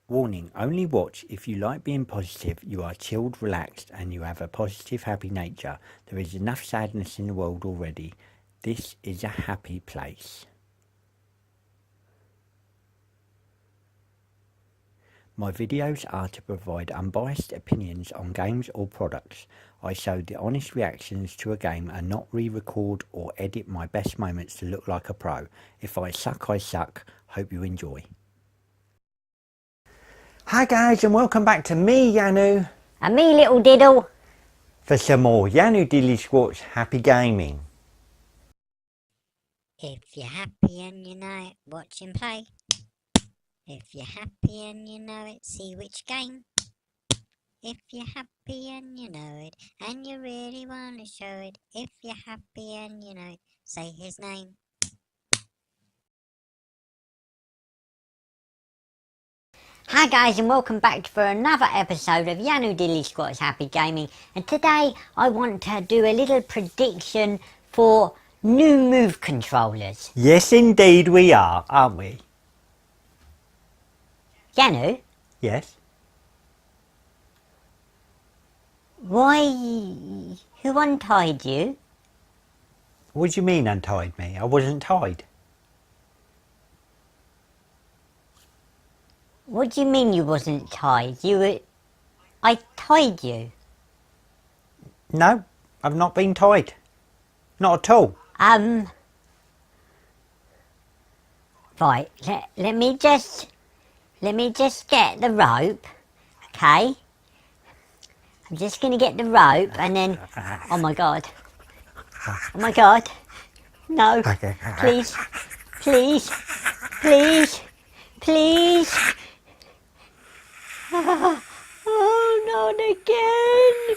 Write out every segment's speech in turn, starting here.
Warning, only watch if you like being positive, you are chilled, relaxed, and you have a positive, happy nature. There is enough sadness in the world already. This is a happy place. My videos are to provide unbiased opinions on games or products. I show the honest reactions to a game and not re-record or edit my best moments to look like a pro. If I suck, I suck. Hope you enjoy. Hi guys, and welcome back to me, YANU. And me, little diddle. For some more YANU Dilly Squat's Happy Gaming. If you're happy and you know it, watch and play. If you're happy and you know it, see which game. If you're happy and you know it, and you really want to show it. If you're happy and you know it, say his name. Hi guys, and welcome back for another episode of YANU Dilly Squat's Happy Gaming. And today I want to do a little prediction for new Move controllers. Yes indeed we are, aren't we? YANU? Yes. Why? Who untied you? What do you mean untied me? I wasn't tied. What do you mean you wasn't tied? I tied you. No, I've not been tied. Not at all. Right, let me just get the rope, okay? I'm just gonna get the rope and then, oh my god. Oh my god. No, please, please, please, please. Oh, not again.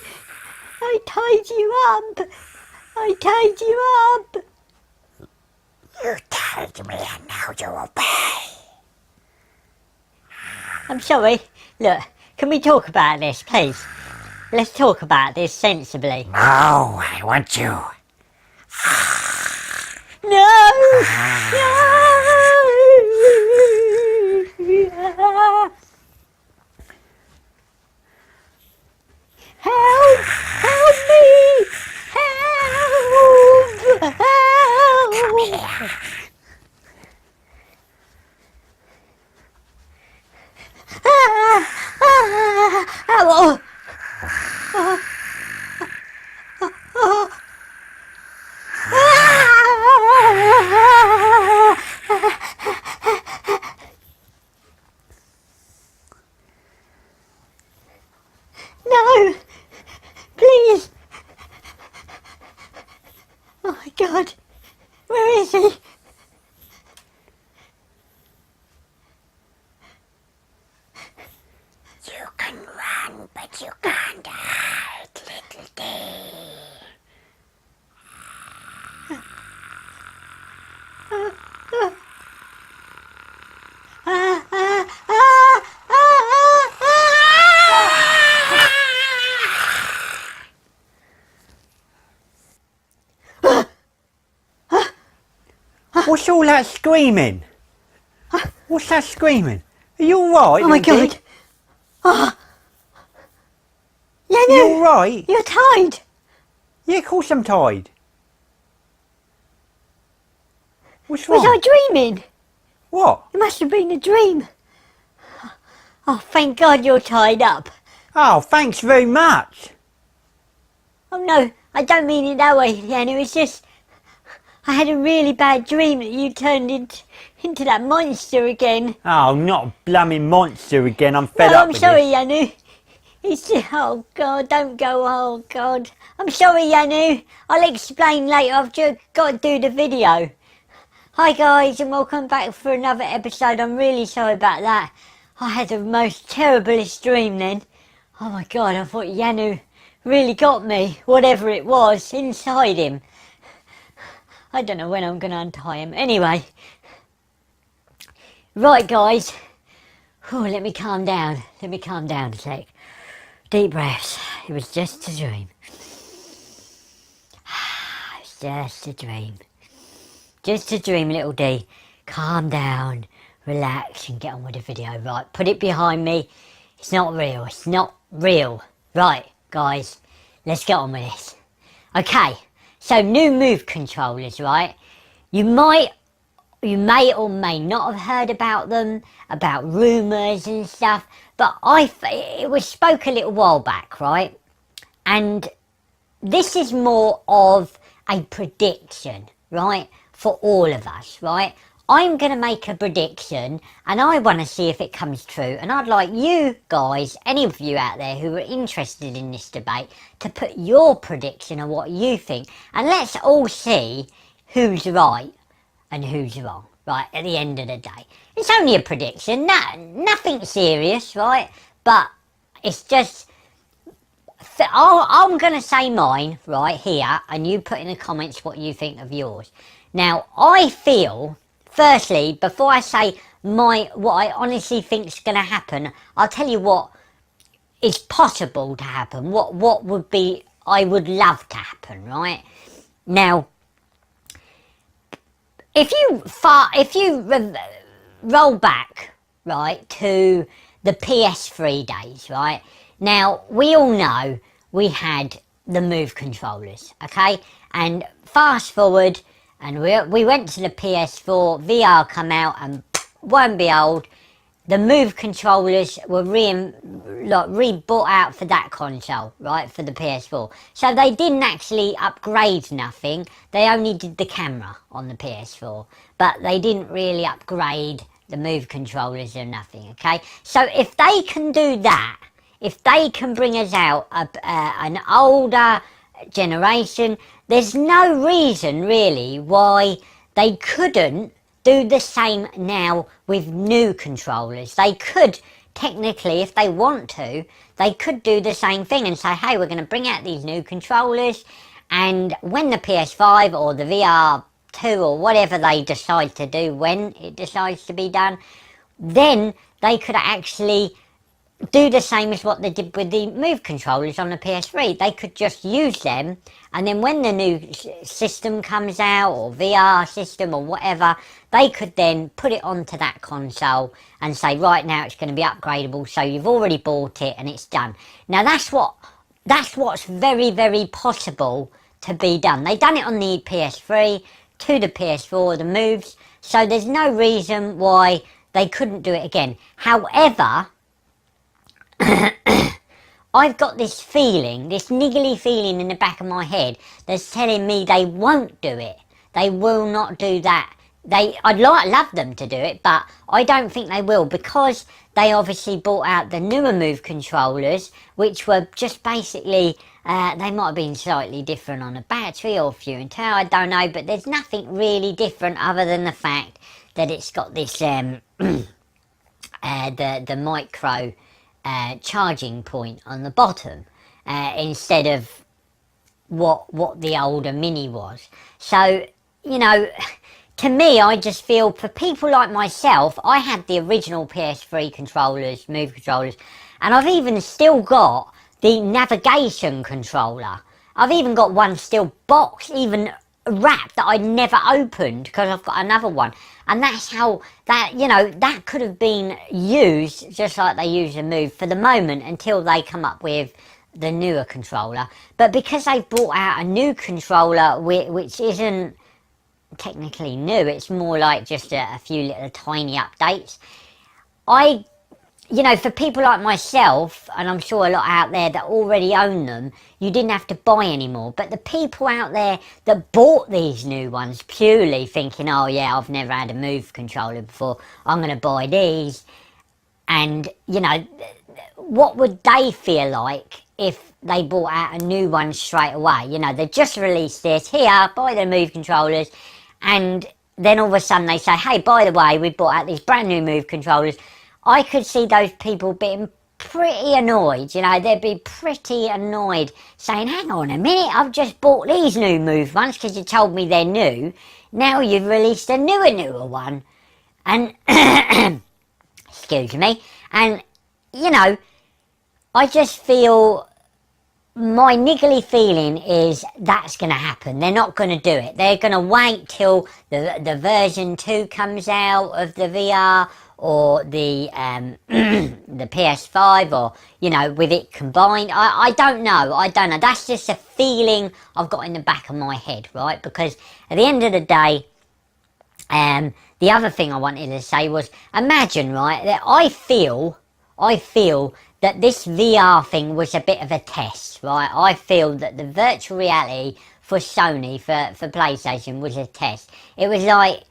I tied you up. I tied you up. You tied me and now you obey. I'm sorry. Look, can we talk about this, please? Let's talk about this sensibly. No, I want you. No! Help! Help me! Help! Help! No! Please! Oh my god! Where is he? You can run, but you can't hide, little D. What's all that screaming? What's that screaming? Are you alright? Oh my god! Oh. YANU! You alright? You're tied! Yeah, of course I'm tied. What's wrong? Was I dreaming? What? It must have been a dream. Oh, thank God you're tied up. Oh, thanks very much. Oh no, I don't mean it that way, YANU. It's just I had a really bad dream that you turned into that monster again. Oh, not a blooming monster again. I'm fed up with I'm sorry, this. YANU. It's just, oh God, don't go, oh God. I'm sorry, YANU. I'll explain later. I've just got to do the video. Hi guys, and welcome back for another episode. I'm really sorry about that. I had the most terriblest dream then. Oh my God, I thought YANU really got me, whatever it was, inside him. I don't know when I'm going to untie him. Anyway. Right, guys. Oh, let me calm down. Let me calm down a sec. Deep breaths. It was just a dream. It's just a dream. Just a dream, little D. Calm down. relax and get on with the video. Right, put it behind me. It's not real. It's not real. Right, guys, let's get on with this. Okay, so new move controllers, right? You may or may not have heard about them, about rumours and stuff, but it was spoke a little while back, right? And this is more of a prediction, right, for all of us, right? I'm going to make a prediction and I want to see if it comes true, and I'd like you guys, any of you out there who are interested in this debate, to put your prediction of what you think, and let's all see who's right and who's wrong, right, at the end of the day. It's only a prediction, nothing serious, right, but it's just, I'm going to say mine right here, and you put in the comments what you think of yours. Now, I feel, firstly, before I say what I honestly think is going to happen, I'll tell you what is possible to happen, what would be, I would love to happen, right? Now, if you roll back, right, to the PS3 days, right? Now, we all know we had the Move controllers, okay? And fast forward, and we went to the PS4, VR come out, and lo and behold, the Move controllers were re-bought out for that console, right, for the PS4. So they didn't actually upgrade nothing, they only did the camera on the PS4. But they didn't really upgrade the Move controllers or nothing, okay? So if they can do that, if they can bring us out an older generation, there's no reason really why they couldn't do the same now with new controllers. They could, technically, if they want to, they could do the same thing and say, hey, we're going to bring out these new controllers, and when the PS5 or the VR2 or whatever they decide to do, when it decides to be done, then they could actually do the same as what they did with the Move controllers on the PS3. They could just use them, and then when the new system comes out, or VR system or whatever, they could then put it onto that console and say, right, now it's going to be upgradable, so you've already bought it and it's done. Now that's what's very, very possible to be done. They done it on the PS3 to the PS4, the Moves, so there's no reason why they couldn't do it again. However, I've got this feeling, this niggly feeling in the back of my head that's telling me they won't do it. They will not do that. I'd love them to do it, but I don't think they will, because they obviously brought out the newer Move controllers, which were just basically, they might have been slightly different on the battery or fuel and tail, I don't know, but there's nothing really different other than the fact that it's got this, the micro charging point on the bottom, instead of what the older Mini was. So, you know, to me, I just feel, for people like myself, I had the original PS3 controllers, Move controllers, and I've even still got the navigation controller. I've even got one still boxed, even wrapped, that I never opened, because I've got another one. And that's how that, you know, that could have been used just like they use the Move for the moment, until they come up with the newer controller. But because they've brought out a new controller which isn't technically new, it's more like just a few little tiny updates, you know, for people like myself, and I'm sure a lot out there that already own them, you didn't have to buy anymore. But the people out there that bought these new ones purely thinking, oh yeah, I've never had a Move controller before, I'm going to buy these, and, you know, what would they feel like if they bought out a new one straight away? You know, they just released this, here, buy the Move controllers, and then all of a sudden they say, hey, by the way, we bought out these brand new Move controllers. I could see those people being pretty annoyed, you know, they'd be pretty annoyed, saying, hang on a minute, I've just bought these new Move ones because you told me they're new, now you've released a newer one, and, excuse me, and, you know, I just feel my niggly feeling is that's going to happen. They're not going to do it. They're going to wait till the version 2 comes out of the VR, or the the PS5, or, you know, with it combined. I don't know. I don't know. That's just a feeling I've got in the back of my head, right? Because at the end of the day, the other thing I wanted to say was, imagine, right, that I feel that this VR thing was a bit of a test, right? I feel that the virtual reality for Sony, for PlayStation, was a test. It was like,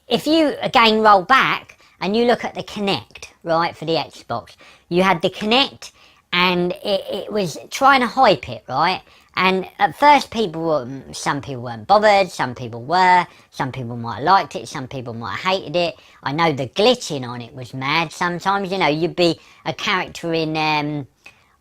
if you again roll back and you look at the Kinect, right, for the Xbox, you had the Kinect, and it was trying to hype it, right? And at first, some people weren't bothered, some people were, some people might have liked it, some people might have hated it. I know the glitching on it was mad sometimes. You know, you'd be a character in,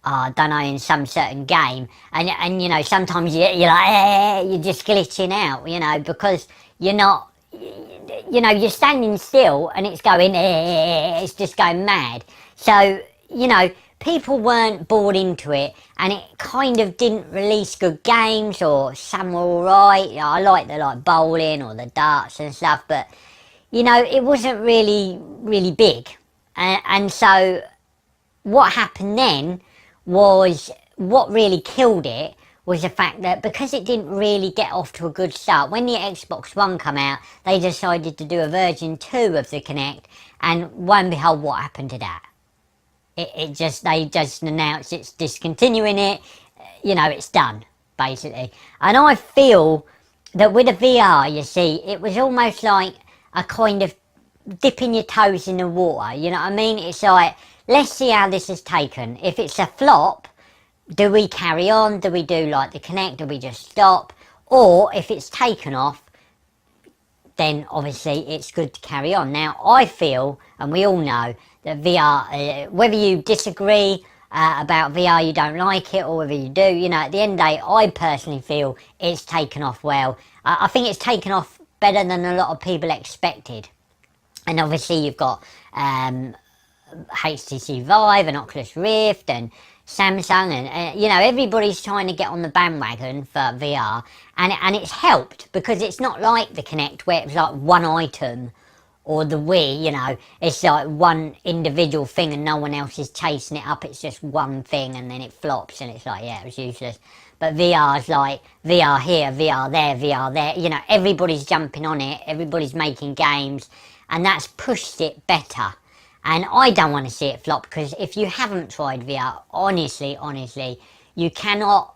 I don't know, in some certain game, and you know, sometimes you're like, you're just glitching out, you know, because you're not, you know, you're standing still and it's going, it's just going mad. So, you know, people weren't bought into it, and it kind of didn't release good games, or some were alright. You know, I like the like bowling or the darts and stuff, but, you know, it wasn't really big. And so what happened then was, what really killed it was the fact that because it didn't really get off to a good start, when the Xbox One came out, they decided to do a version 2 of the Kinect, and lo and behold, what happened to that? They just announced it's discontinuing it, you know, it's done, basically. And I feel that with a VR, you see, it was almost like a kind of dipping your toes in the water, you know what I mean? It's like, let's see how this is taken. If it's a flop, do we carry on? Do we do like the Kinect? Do we just stop? Or if it's taken off, then obviously it's good to carry on. Now, I feel, and we all know, that VR, whether you disagree about VR, you don't like it, or whether you do, you know, at the end of the day, I personally feel it's taken off well. I think it's taken off better than a lot of people expected. And obviously you've got HTC Vive and Oculus Rift and Samsung, and you know, everybody's trying to get on the bandwagon for VR, and it's helped, because it's not like the Kinect where it's like one item, or the Wii, you know, it's like one individual thing and no one else is chasing it up. It's just one thing and then it flops and it's like, yeah, it was useless. But VR's like VR here, VR there, you know, everybody's jumping on it, everybody's making games, and that's pushed it better. And I don't want to see it flop, because if you haven't tried VR, honestly, you cannot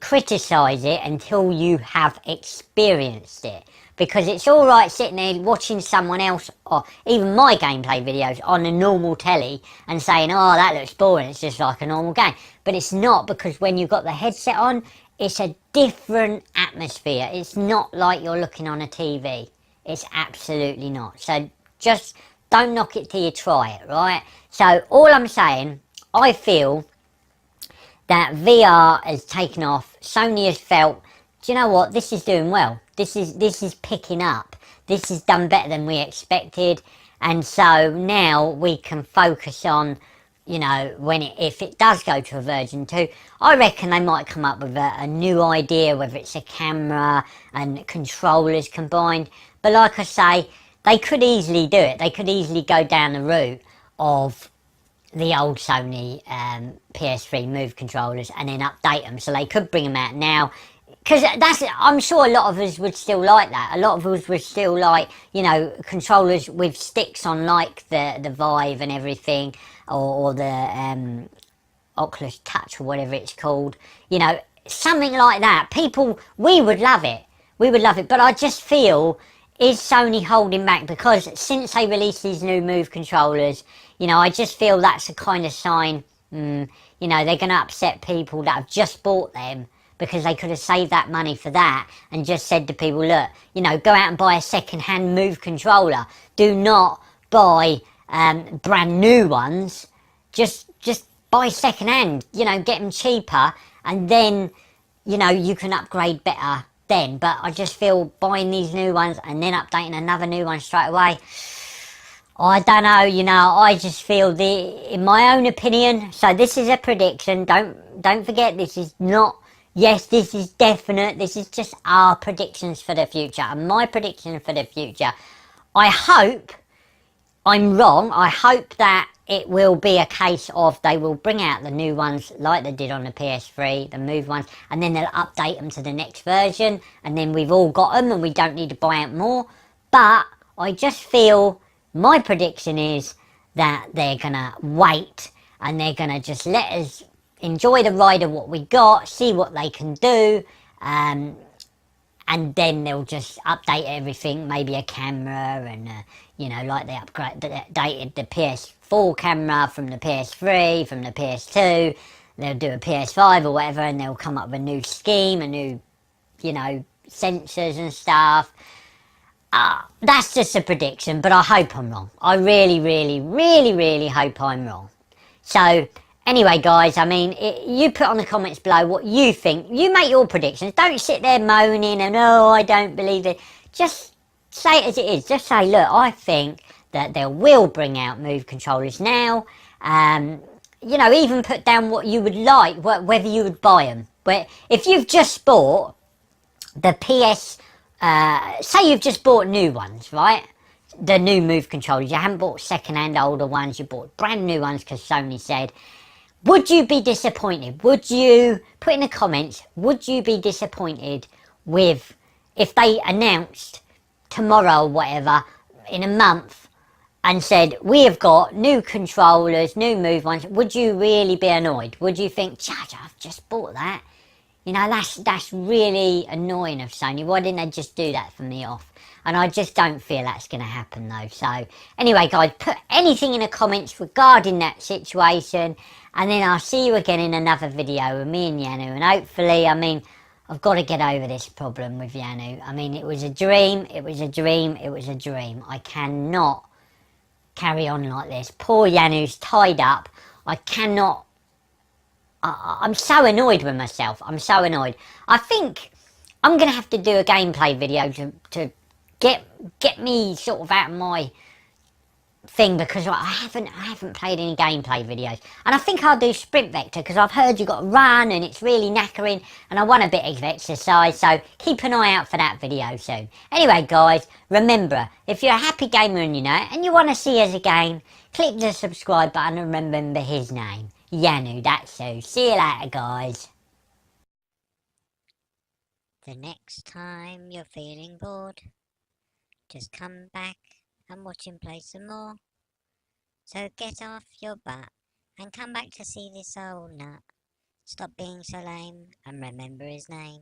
criticise it until you have experienced it. Because it's all right sitting there watching someone else, or even my gameplay videos on a normal telly, and saying, oh, that looks boring, it's just like a normal game. But it's not, because when you've got the headset on, it's a different atmosphere. It's not like you're looking on a TV. It's absolutely not. So just don't knock it till you try it, right? So all I'm saying, I feel that VR has taken off. Sony has felt, do you know what, this is doing well. This is picking up. This is done better than we expected. And so now we can focus on, you know, if it does go to a version 2, I reckon they might come up with a new idea, whether it's a camera and controllers combined. But like I say, they could easily do it. They could easily go down the route of the old Sony PS3 Move controllers and then update them. So they could bring them out now. Because I'm sure a lot of us would still like that. A lot of us would still like, you know, controllers with sticks on, like the Vive and everything, or the Oculus Touch, or whatever it's called. You know, something like that. We would love it. We would love it. But I just feel, is Sony holding back? Because since they released these new Move controllers, you know, I just feel that's a kind of sign, you know, they're going to upset people that have just bought them, because they could have saved that money for that and just said to people, look, you know, go out and buy a second-hand Move controller. Do not buy brand new ones. Just buy second-hand, you know, get them cheaper, and then, you know, you can upgrade better then. But I just feel buying these new ones and then updating another new one straight away, I don't know, you know, I just feel in my own opinion, so this is a prediction, don't forget this is not, yes, this is definite, this is just our predictions for the future, and my prediction for the future, I hope I'm wrong, I hope that it will be a case of they will bring out the new ones like they did on the PS3, the Move ones, and then they'll update them to the next version, and then we've all got them and we don't need to buy out more, but I just feel my prediction is that they're gonna wait and they're gonna just let us enjoy the ride of what we got, see what they can do, and then they'll just update everything, maybe a camera and you know, like they updated the PS4 camera from the PS3, from the PS2, they'll do a PS5 or whatever, and they'll come up with a new scheme, a new, you know, sensors and stuff. That's just a prediction, but I hope I'm wrong. I really, really, really, really hope I'm wrong. So, anyway, guys, I mean, you put on the comments below what you think. You make your predictions. Don't sit there moaning and, oh, I don't believe it. Just say it as it is. Just say, look, I think that they will bring out Move controllers now. You know, even put down what you would like, whether you would buy them. But if you've just bought the PS, say you've just bought new ones, right? The new Move controllers. You haven't bought second-hand older ones. You bought brand new ones because Sony said. Would you be disappointed? Would you, put in the comments, would you be disappointed with, if they announced tomorrow or whatever, in a month, and said, we have got new controllers, new Move ones, would you really be annoyed? Would you think, Judge, I've just bought that? You know, that's really annoying of Sony. Why didn't they just do that for me off? And I just don't feel that's going to happen though. So anyway, guys, put anything in the comments regarding that situation. And then I'll see you again in another video with me and YANU. And hopefully, I mean, I've got to get over this problem with YANU. I mean, it was a dream. It was a dream. It was a dream. I cannot carry on like this. Poor YANU's tied up. I cannot. I'm so annoyed with myself. I'm so annoyed. I think I'm going to have to do a gameplay video to get me sort of out of my thing, because I haven't played any gameplay videos, and I think I'll do Sprint Vector because I've heard you've got to run and it's really knackering and I want a bit of exercise, so keep an eye out for that video soon. Anyway, guys, remember, if you're a happy gamer and you know it and you want to see us again, click the subscribe button and remember his name, YANU. That's who. See you later, guys. The next time you're feeling bored, just come back and watch him play some more. So get off your butt and come back to see this old nut. Stop being so lame and remember his name.